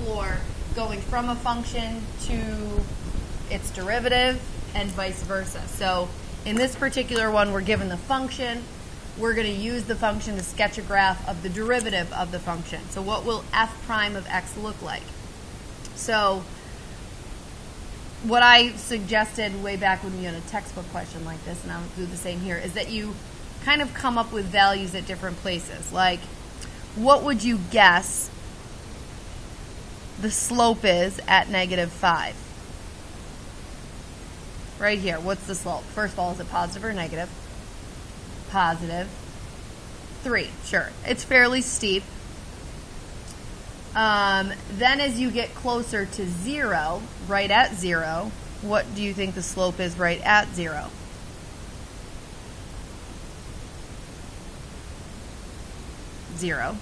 for going from a function to its derivative and vice versa. So in this particular one, we're given the function. We're going to use the function to sketch a graph of the derivative of the function. So what will f prime of x look like? So what I suggested way back when we had a textbook question like this, and I'll do the same here, is that you kind of come up with values at different places. Like, what would you guess the slope is at -5? Right here, what's the slope? First of all, is it positive or negative? Positive. 3, sure. It's fairly steep. Then as you get closer to 0, right at 0, what do you think the slope is right at 0? Zero.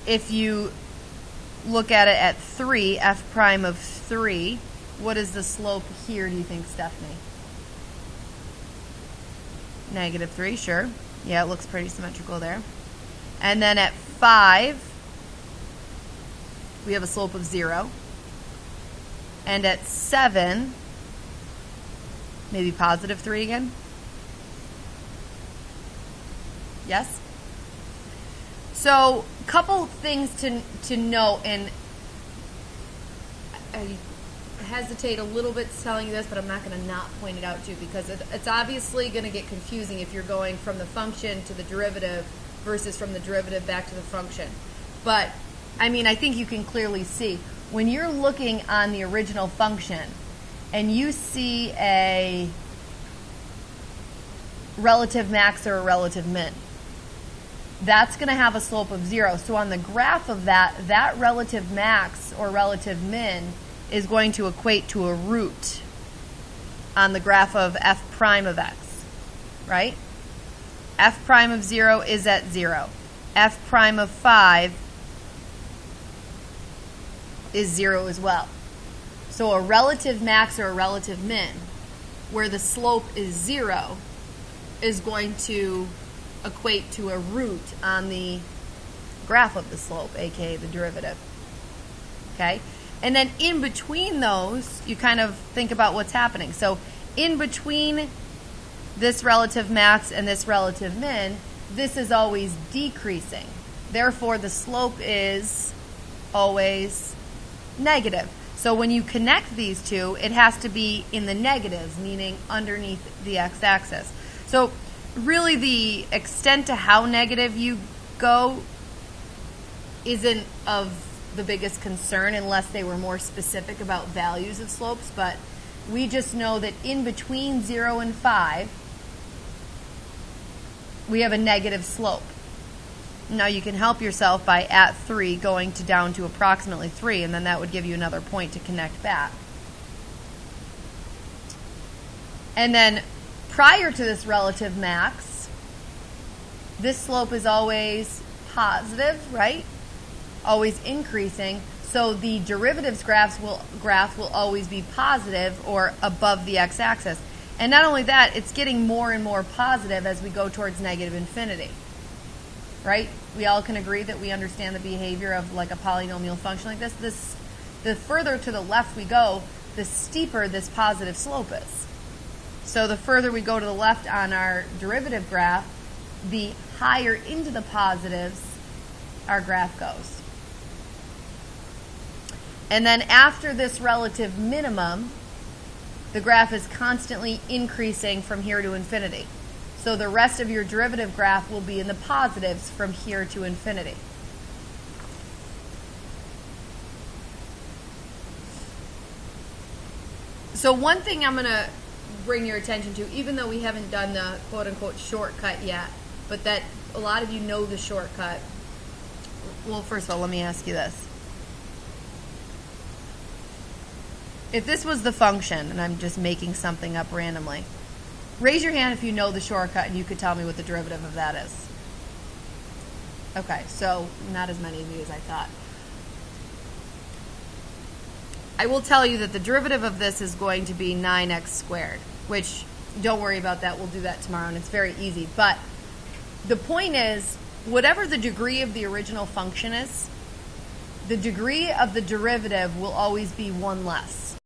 If you look at it at 3, f prime of 3, what is the slope here, do you think, Stephanie? -3, sure. Yeah, it looks pretty symmetrical there. And then at 5, we have a slope of 0. And at 7, maybe +3 again? Yes? So, a couple things to note, and I hesitate a little bit telling you this, but I'm not going to not point it out to you, because it's obviously going to get confusing if you're going from the function to the derivative versus from the derivative back to the function. But, I mean, I think you can clearly see, when you're looking on the original function and you see a relative max or a relative min, that's going to have a slope of 0. So on the graph of that relative max or relative min is going to equate to a root on the graph of f prime of x, right? F prime of 0 is at 0. F prime of 5 is 0 as well. So a relative max or a relative min, where the slope is 0, is going to equate to a root on the graph of the slope, aka the derivative. Okay? And then in between those, you kind of think about what's happening. So in between this relative max and this relative min, this is always decreasing. Therefore, the slope is always negative. So when you connect these two, it has to be in the negatives, meaning underneath the x-axis. So really the extent to how negative you go isn't of the biggest concern unless they were more specific about values of slopes, but we just know that in between 0 and 5, we have a negative slope. Now you can help yourself by at 3 going to down to approximately 3, and then that would give you another point to connect back. And then prior to this relative max, this slope is always positive, right? Always increasing. So the derivatives graph will always be positive or above the x-axis. And not only that, it's getting more and more positive as we go towards negative infinity. Right? We all can agree that we understand the behavior of like a polynomial function like this. The further to the left we go, the steeper this positive slope is. So the further we go to the left on our derivative graph, the higher into the positives our graph goes. And then after this relative minimum, the graph is constantly increasing from here to infinity. So the rest of your derivative graph will be in the positives from here to infinity. So one thing I'm going to bring your attention to, even though we haven't done the quote-unquote shortcut yet, but that a lot of you know the shortcut. Well, first of all, let me ask you this. If this was the function, and I'm just making something up randomly, raise your hand if you know the shortcut and you could tell me what the derivative of that is. Okay, so not as many of you as I thought. I will tell you that the derivative of this is going to be 9x squared, which, don't worry about that, we'll do that tomorrow, and it's very easy. But the point is, whatever the degree of the original function is, the degree of the derivative will always be one less.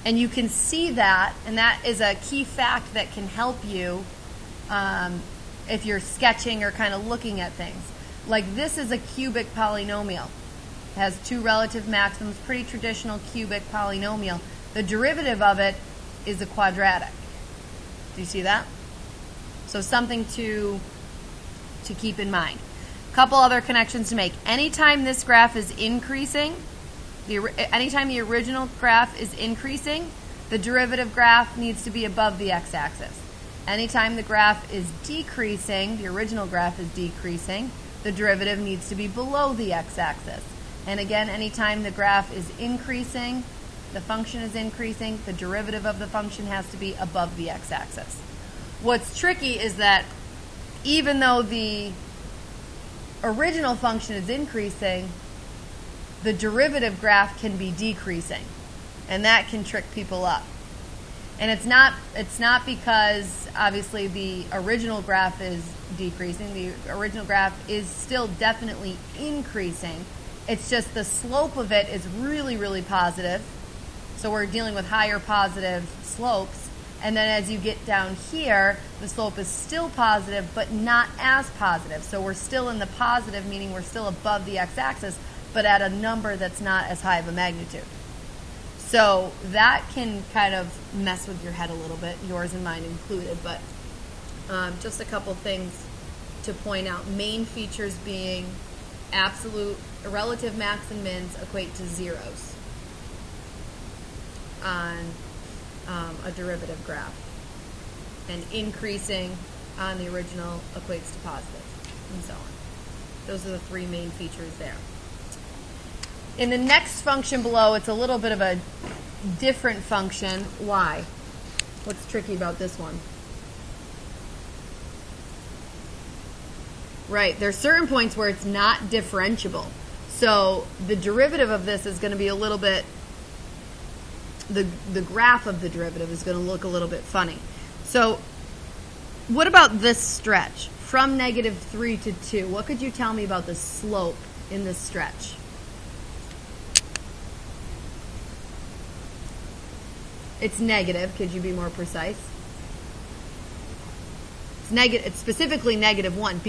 And you can see that, and that is a key fact that can help you if you're sketching or kind of looking at things. Like this is a cubic polynomial. It has two relative maximums, pretty traditional cubic polynomial. The derivative of it is a quadratic. Do you see that? So something to keep in mind. A couple other connections to make. Anytime this graph is increasing, anytime the original graph is increasing, the derivative graph needs to be above the x-axis. Anytime the graph is decreasing, the original graph is decreasing, the derivative needs to be below the x-axis. And again, anytime the graph is increasing, the function is increasing, the derivative of the function has to be above the x-axis. What's tricky is that even though the original function is increasing, the derivative graph can be decreasing, and that can trick people up. And it's not because obviously the original graph is decreasing. The original graph is still definitely increasing. It's just the slope of it is really, really positive. So we're dealing with higher positive slopes. And then as you get down here, the slope is still positive, but not as positive. So we're still in the positive, meaning we're still above the x-axis, but at a number that's not as high of a magnitude. So that can kind of mess with your head a little bit, yours and mine included. But just a couple things to point out. Main features being absolute, relative max and mins equate to zeros on a derivative graph. And increasing on the original equates to positive, and so on. Those are the three main features there. In the next function below, it's a little bit of a different function. Why? What's tricky about this one? Right, there's certain points where it's not differentiable. So the derivative of this is going to be a little bit, the graph of the derivative is going to look a little bit funny. So what about this stretch? From -3 to 2, what could you tell me about the slope in this stretch? It's negative. Could you be more precise? It's negative. It's specifically -1.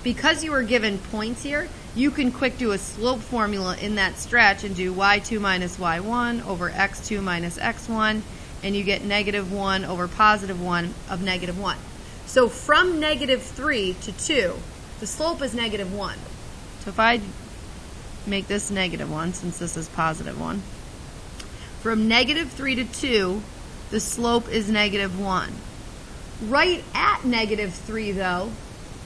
Because you were given points here, you can quick do a slope formula in that stretch and do y2 minus y1 over x2 minus x1, and you get -1 over +1 of -1. So from -3 to 2, the slope is -1. So if I make this -1, since this is +1, from -3 to 2, the slope is -1. Right at -3, though,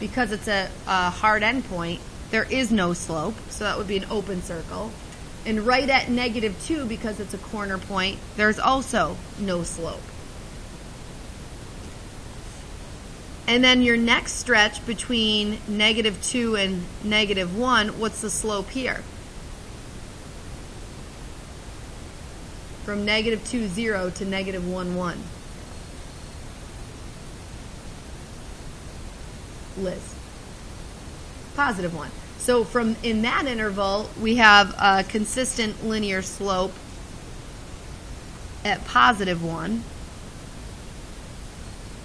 because it's a hard endpoint, there is no slope, so that would be an open circle. And right at -2, because it's a corner point, there's also no slope. And then your next stretch between -2 and -1, what's the slope here? From -2, 0 to -1, 1. Liz. +1. So from in that interval, we have a consistent linear slope at +1.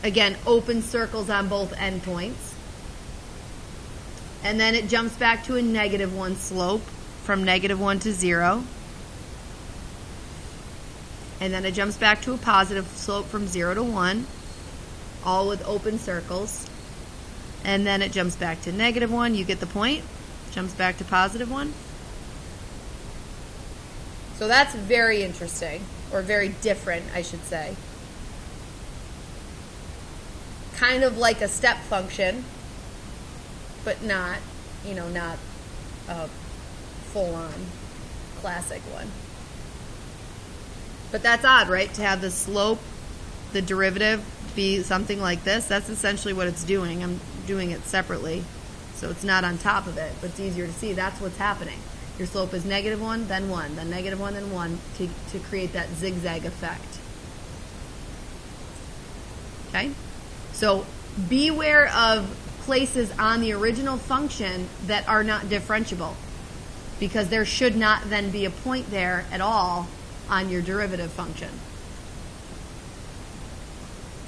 Again, open circles on both endpoints. And then it jumps back to a -1 slope from -1 to 0. And then it jumps back to a positive slope from 0 to 1, all with open circles. And then it jumps back to -1. You get the point. Jumps back to +1. So that's very interesting, or very different, I should say. Kind of like a step function, but not, not a full-on classic one. But that's odd, right? To have the slope, the derivative, be something like this. That's essentially what it's doing. I'm doing it separately, so it's not on top of it, but it's easier to see. That's what's happening. Your slope is -1, then 1, then -1, then 1, to create that zigzag effect. Okay? So beware of places on the original function that are not differentiable, because there should not then be a point there at all on your derivative function.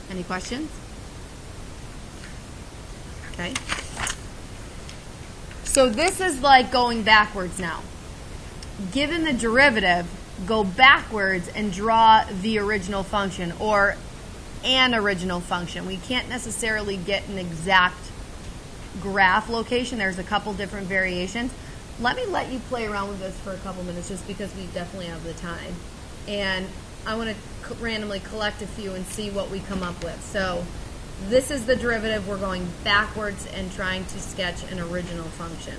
Any questions? Okay. So this is like going backwards now. Given the derivative, go backwards and draw the original function, or an original function. We can't necessarily get an exact graph location. There's a couple different variations. Let you play around with this for a couple minutes, just because we definitely have the time. And I want to randomly collect a few and see what we come up with. So this is the derivative. We're going backwards and trying to sketch an original function.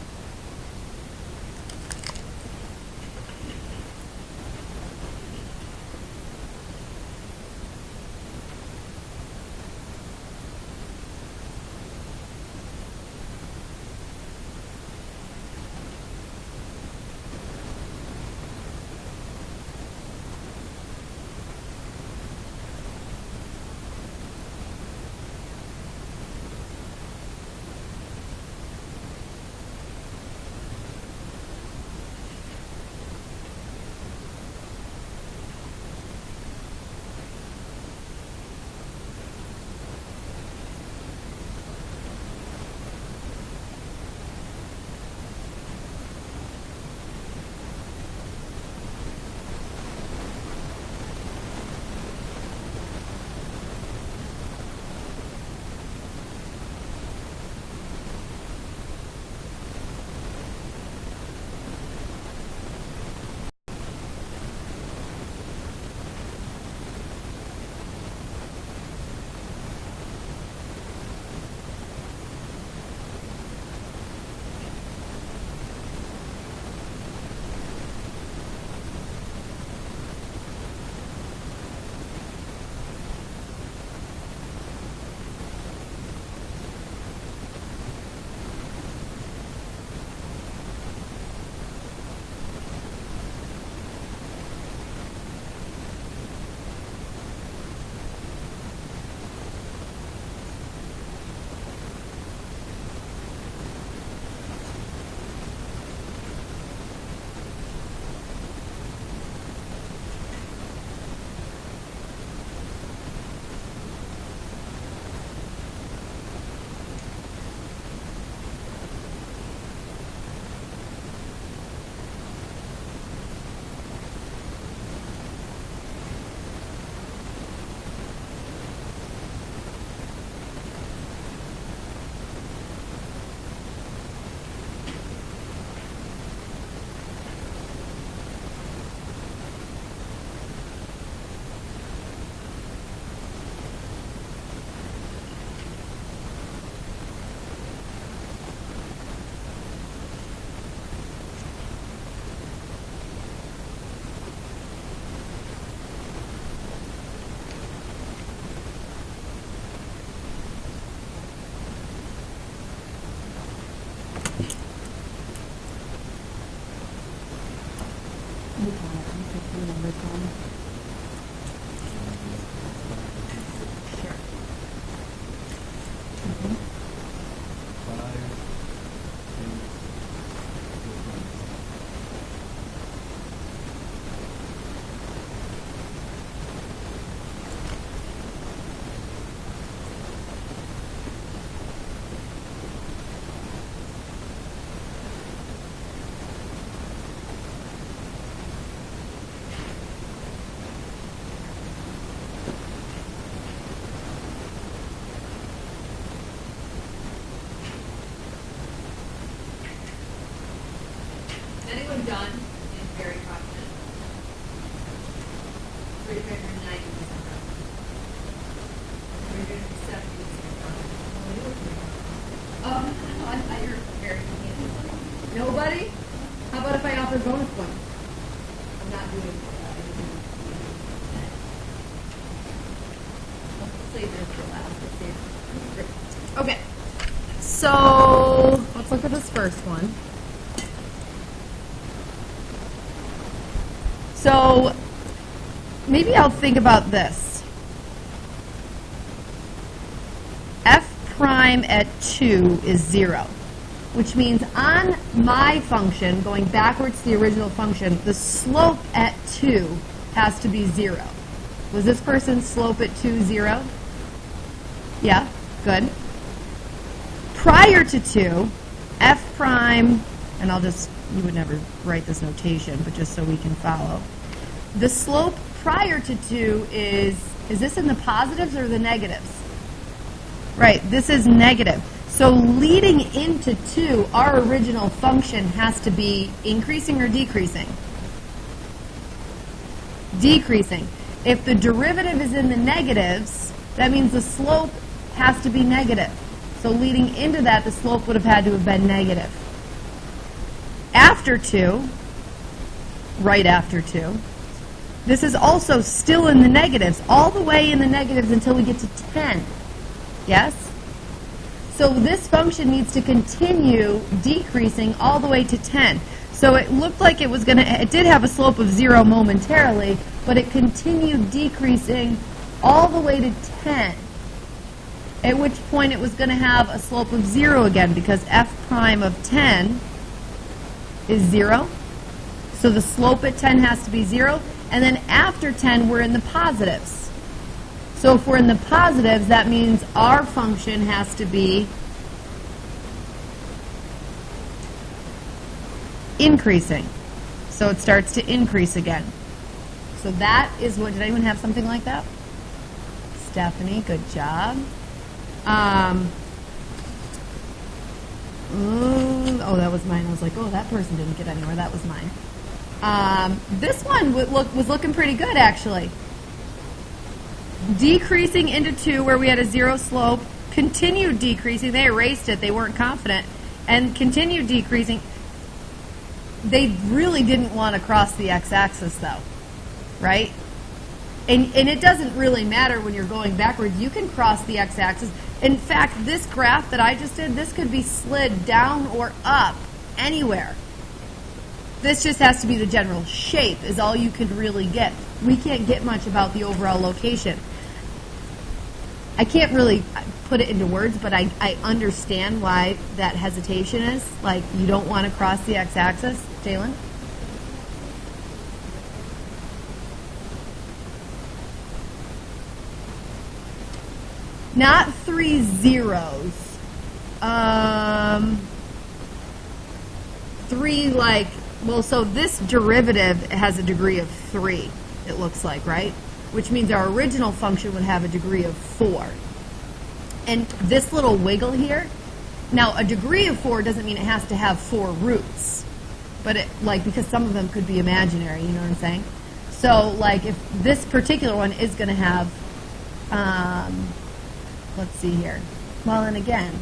Anyone done in very confident? 390 370. Oh, no, I thought you were very confident. Nobody? How about if I offer bonus points? I'm not doing that. Let's save this for last. Okay. So let's look at this first one. So maybe I'll think about this. F prime prime at 2 is 0, which means on my function, going backwards to the original function, the slope at 2 has to be 0. Was this person's slope at 2 0? Yeah, good. Prior to 2, f prime, and you would never write this notation, but just so we can follow. The slope prior to 2 is this in the positives or the negatives? Right, this is negative. So leading into 2, our original function has to be increasing or decreasing? Decreasing. If the derivative is in the negatives, that means the slope has to be negative. So leading into that, the slope would have had to have been negative. After 2, right after 2, this is also still in the negatives, all the way in the negatives until we get to 10. Yes? So this function needs to continue decreasing all the way to 10. So it looked like it did have a slope of 0 momentarily, but it continued decreasing all the way to 10. At which point it was going to have a slope of 0 again, because f prime of 10 is 0. So the slope at 10 has to be 0. And then after 10, we're in the positives. So if we're in the positives, that means our function has to be increasing. So it starts to increase again. So that is what, did anyone have something like that? Stephanie, good job. Oh, that was mine. I was like, oh, that person didn't get anywhere. That was mine. This one was looking pretty good, actually. Decreasing into 2, where we had a 0 slope, continued decreasing. They erased it. They weren't confident. And continued decreasing. They really didn't want to cross the x-axis, though, right? And it doesn't really matter when you're going backwards. You can cross the x-axis. In fact, this graph that I just did, this could be slid down or up anywhere. This just has to be the general shape is all you could really get. We can't get much about the overall location. I can't really put it into words, but I understand why that hesitation is. Like, you don't want to cross the x-axis. Jalen? Not 3 zeros. 3 like, well, so this derivative has a degree of 3, it looks like, right? Which means our original function would have a degree of 4. And this little wiggle here, now a degree of 4 doesn't mean it has to have 4 roots. But because some of them could be imaginary, you know what I'm saying? So like if this particular one is going to have, let's see here. Well, and again,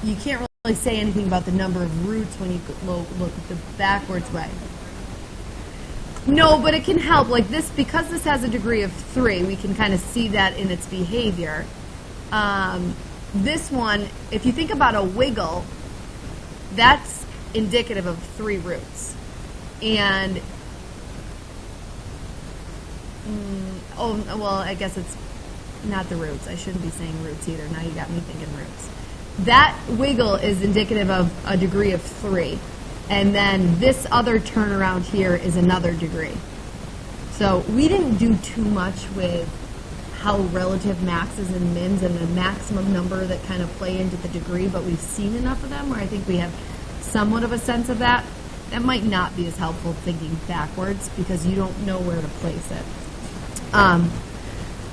you can't really say anything about the number of roots when you look at the backwards way. No, but it can help. Like this, because this has a degree of 3, we can kind of see that in its behavior. This one, if you think about a wiggle, that's indicative of 3 roots. And, well, I guess it's not the roots. I shouldn't be saying roots either. Now you got me thinking roots. That wiggle is indicative of a degree of 3. And then this other turnaround here is another degree. So we didn't do too much with how relative maxes and mins and the maximum number that kind of play into the degree, but we've seen enough of them where I think we have somewhat of a sense of that. That might not be as helpful thinking backwards because you don't know where to place it.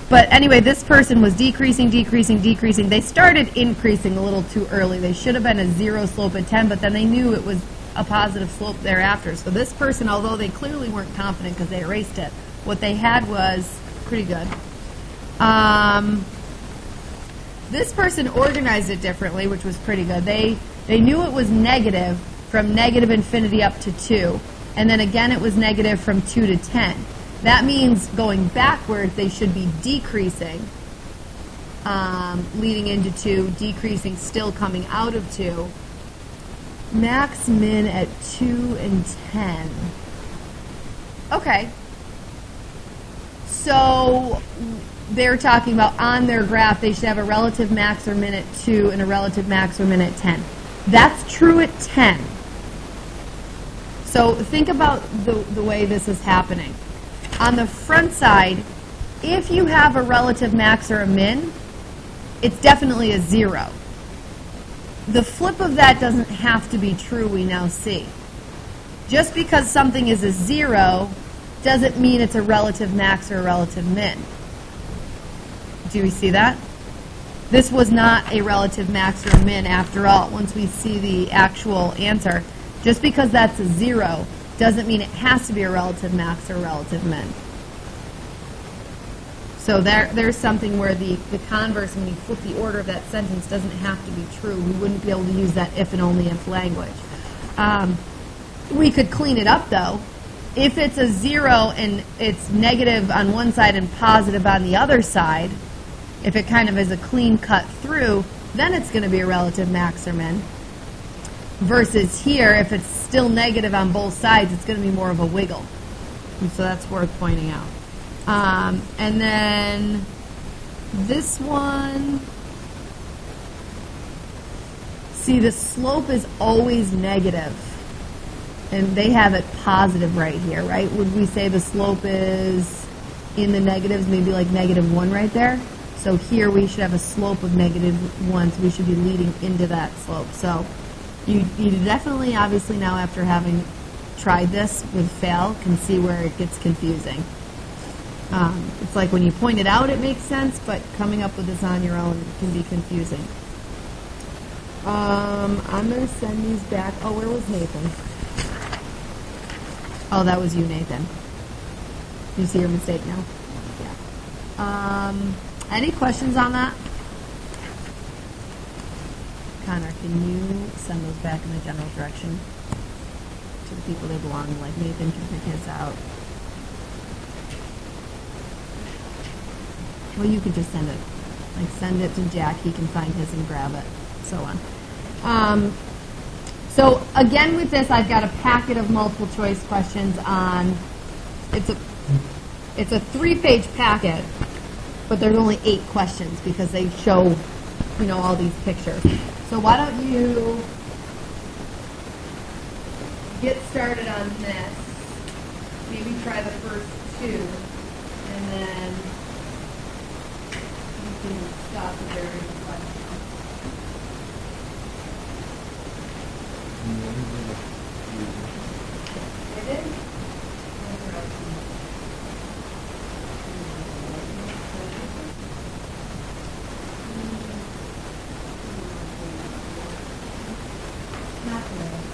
But anyway, this person was decreasing, decreasing, decreasing. They started increasing a little too early. They should have been a 0 slope at 10, but then they knew it was a positive slope thereafter. So this person, although they clearly weren't confident because they erased it, what they had was pretty good. This person organized it differently, which was pretty good. They knew it was negative from negative infinity up to 2, and then again it was negative from 2 to 10. That means going backwards, they should be decreasing, leading into 2, decreasing, still coming out of 2. Max min at 2 and 10. Okay. So they're talking about on their graph they should have a relative max or min at 2 and a relative max or min at 10. That's true at 10. So think about the way this is happening. On the front side, if you have a relative max or a min, it's definitely a 0. The flip of that doesn't have to be true, we now see. Just because something is a 0 doesn't mean it's a relative max or a relative min. Do we see that? This was not a relative max or min after all. Once we see the actual answer, just because that's a 0 doesn't mean it has to be a relative max or a relative min. So there's something where the converse, when you flip the order of that sentence, doesn't have to be true. We wouldn't be able to use that if and only if language. We could clean it up, though. If it's a 0 and it's negative on one side and positive on the other side, if it kind of is a clean cut through, then it's going to be a relative max or min. Versus here, if it's still negative on both sides, it's going to be more of a wiggle. And so that's worth pointing out. And then this one, see, the slope is always negative. And they have it positive right here, right? Would we say the slope is in the negatives, maybe like -1 right there? So here we should have a slope of -1, so we should be leading into that slope. So you definitely, obviously now after having tried this with fail, can see where it gets confusing. It's like when you point it out, it makes sense, but coming up with this on your own can be confusing. I'm going to send these back. Oh, where was Nathan? Oh, that was you, Nathan. You see your mistake now? Yeah. Any questions on that? Connor, can you send those back in the general direction to the people they belong to? Like Nathan can pick his out. Well, you could just send it. Like send it to Jack, he can find his and grab it, so on. So again with this, I've got a packet of multiple choice questions on, it's a 3-page packet, but there's only 8 questions because they show, all these pictures. So why don't you get started on this, maybe try the first 2, and then you can stop the various questions. I did? Not really.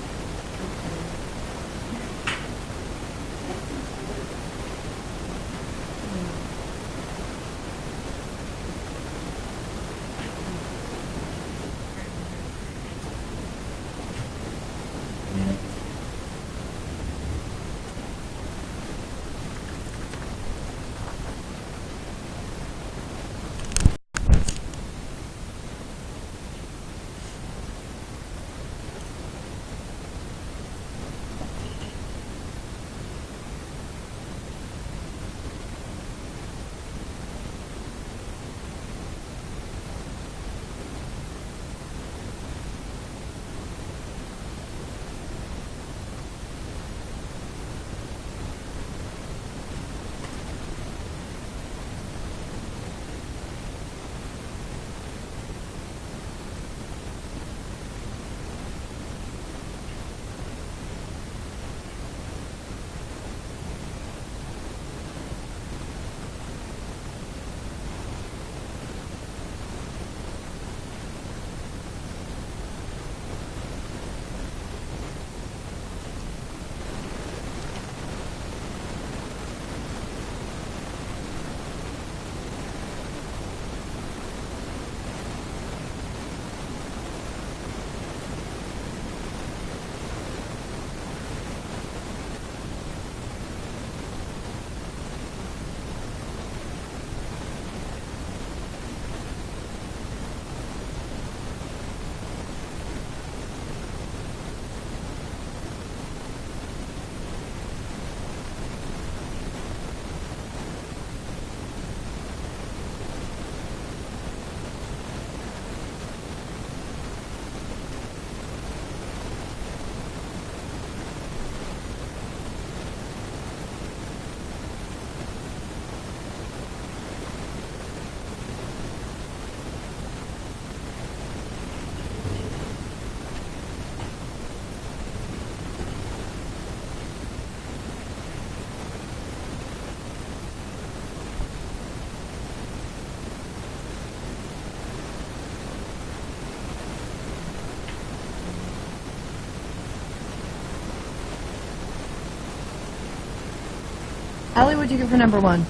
Ellie, what'd you get for number 1?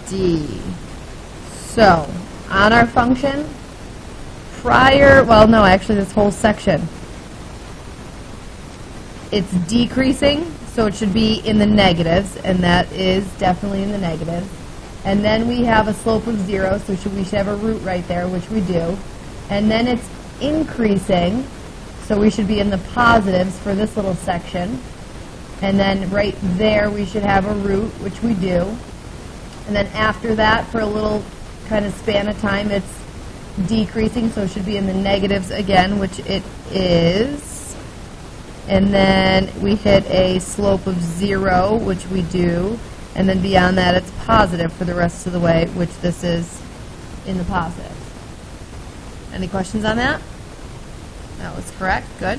D. So, on our function, well, no, actually this whole section, it's decreasing, so it should be in the negatives, and that is definitely in the negatives. And then we have a slope of 0, so we should have a root right there, which we do. And then it's increasing, so we should be in the positives for this little section. And then right there we should have a root, which we do. And then after that, for a little kind of span of time, it's decreasing, so it should be in the negatives again, which it is. And then we hit a slope of 0, which we do. And then beyond that, it's positive for the rest of the way, which this is in the positive. Any questions on that? That was correct. Good.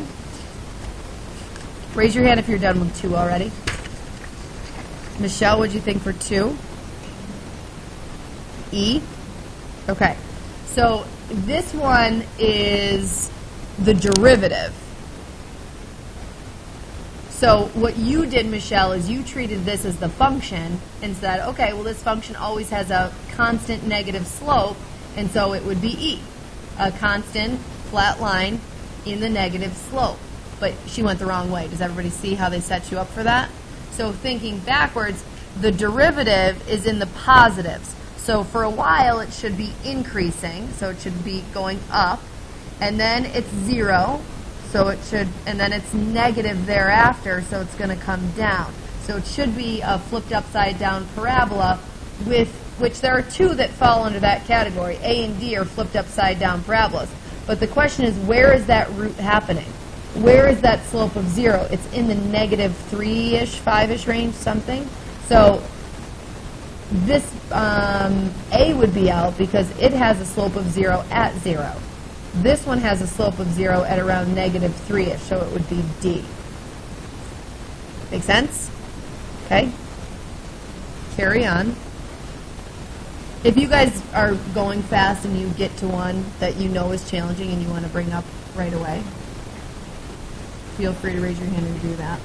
Raise your hand if you're done with 2 already. Michelle, what'd you think for 2? E? Okay. So this one is the derivative. So what you did, Michelle, is you treated this as the function and said, okay, well, this function always has a constant negative slope, and so it would be E, a constant flat line in the negative slope. But she went the wrong way. Does everybody see how they set you up for that? So thinking backwards, the derivative is in the positives. So for a while, it should be increasing, so it should be going up, and then it's 0. So it should, and then it's negative thereafter, so it's going to come down. So it should be a flipped upside down parabola, with which there are 2 that fall under that category. A and D are flipped upside down parabolas. But the question is, where is that root happening? Where is that slope of 0? It's in the negative 3-ish, 5-ish range, something. So this A would be out because it has a slope of 0 at 0. This one has a slope of 0 at around negative 3-ish, so it would be D. Make sense? Okay. Carry on. If you guys are going fast and you get to one that you know is challenging and you want to bring up right away, feel free to raise your hand and do that.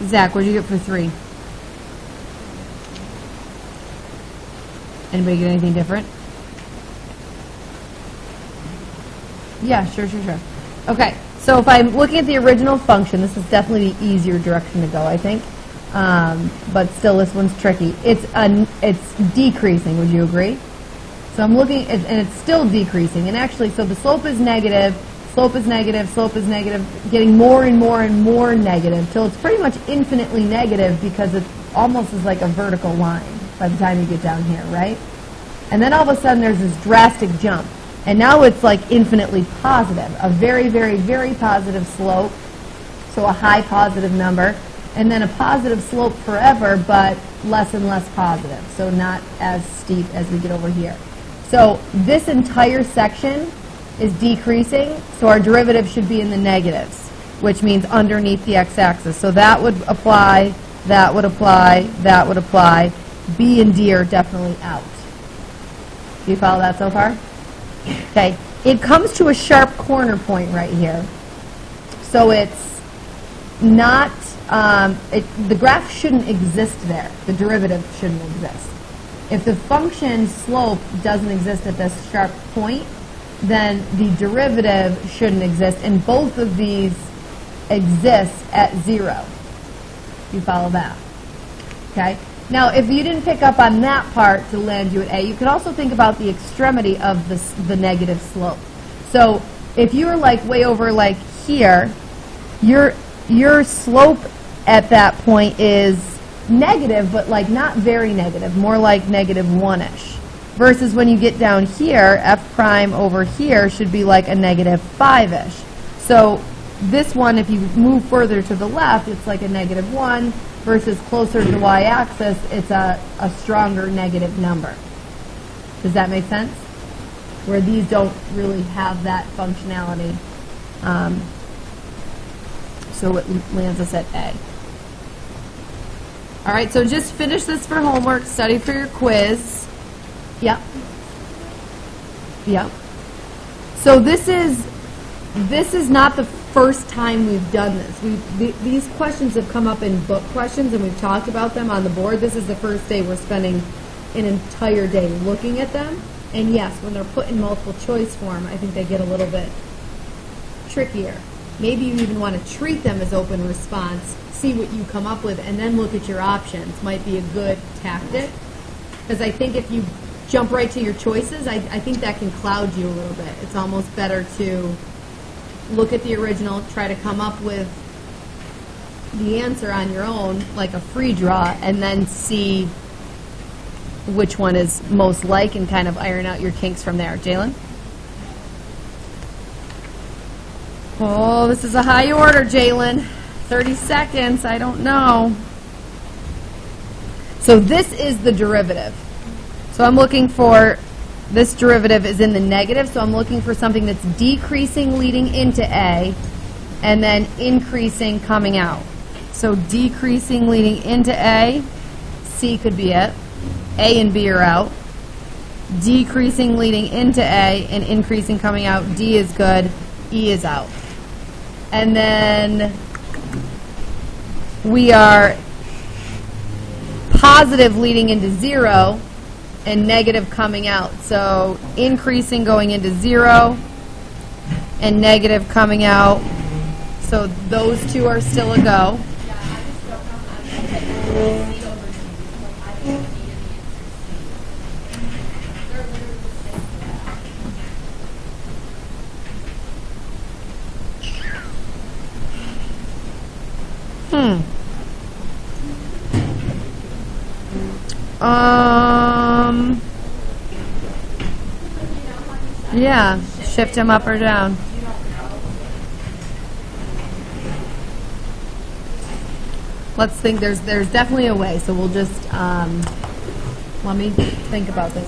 Zach, what did you get for 3? Anybody get anything different? Yeah, sure. Okay, so if I'm looking at the original function, this is definitely the easier direction to go, I think. But still, this one's tricky. It's decreasing, would you agree? So I'm looking, and it's still decreasing. And actually, so the slope is negative, slope is negative, getting more and more and more negative till it's pretty much infinitely negative because it almost is like a vertical line by the time you get down here, right? And then all of a sudden there's this drastic jump. And now it's like infinitely positive, a very, very, very positive slope, so a high positive number, and then a positive slope forever, but less and less positive, so not as steep as we get over here. So this entire section is decreasing, so our derivative should be in the negatives, which means underneath the x-axis. So that would apply, that would apply, that would apply. B and D are definitely out. Do you follow that so far? Okay, it comes to a sharp corner point right here. So it's not, the graph shouldn't exist there. The derivative shouldn't exist. If the function slope doesn't exist at this sharp point, then the derivative shouldn't exist, and both of these exist at 0. You follow that? Okay? Now, if you didn't pick up on that part to land you at A, you could also think about the extremity of the negative slope. So if you were like way over like here, your slope at that point is negative, but like not very negative, more like -1-ish. Versus when you get down here, f prime over here should be like a -5-ish. So this one, if you move further to the left, it's like a -1, versus closer to the y-axis, it's a stronger negative number. Does that make sense? Where these don't really have that functionality. So it lands us at A. All right, so just finish this for homework, study for your quiz. Yep. Yep. So this is not the first time we've done this. These questions have come up in book questions, and we've talked about them on the board. This is the first day we're spending an entire day looking at them. And yes, when they're put in multiple choice form, I think they get a little bit trickier. Maybe you even want to treat them as open response, see what you come up with, and then look at your options. Might be a good tactic. Because I think if you jump right to your choices, I think that can cloud you a little bit. It's almost better to look at the original, try to come up with the answer on your own, like a free draw, and then see which one is most like and kind of iron out your kinks from there. Jalen? Oh, this is a high order, Jalen. 30 seconds, I don't know. So this is the derivative. So I'm looking for, this derivative is in the negative, so I'm looking for something that's decreasing leading into A and then increasing coming out. So decreasing leading into A, C could be it. A and B are out. Decreasing leading into A and increasing coming out, D is good, E is out. And then we are positive leading into 0 and negative coming out. So increasing going into 0 and negative coming out. So those two are still a go. Yeah, shift him up or down. Let's think, there's definitely a way, so we'll just, let me think about this.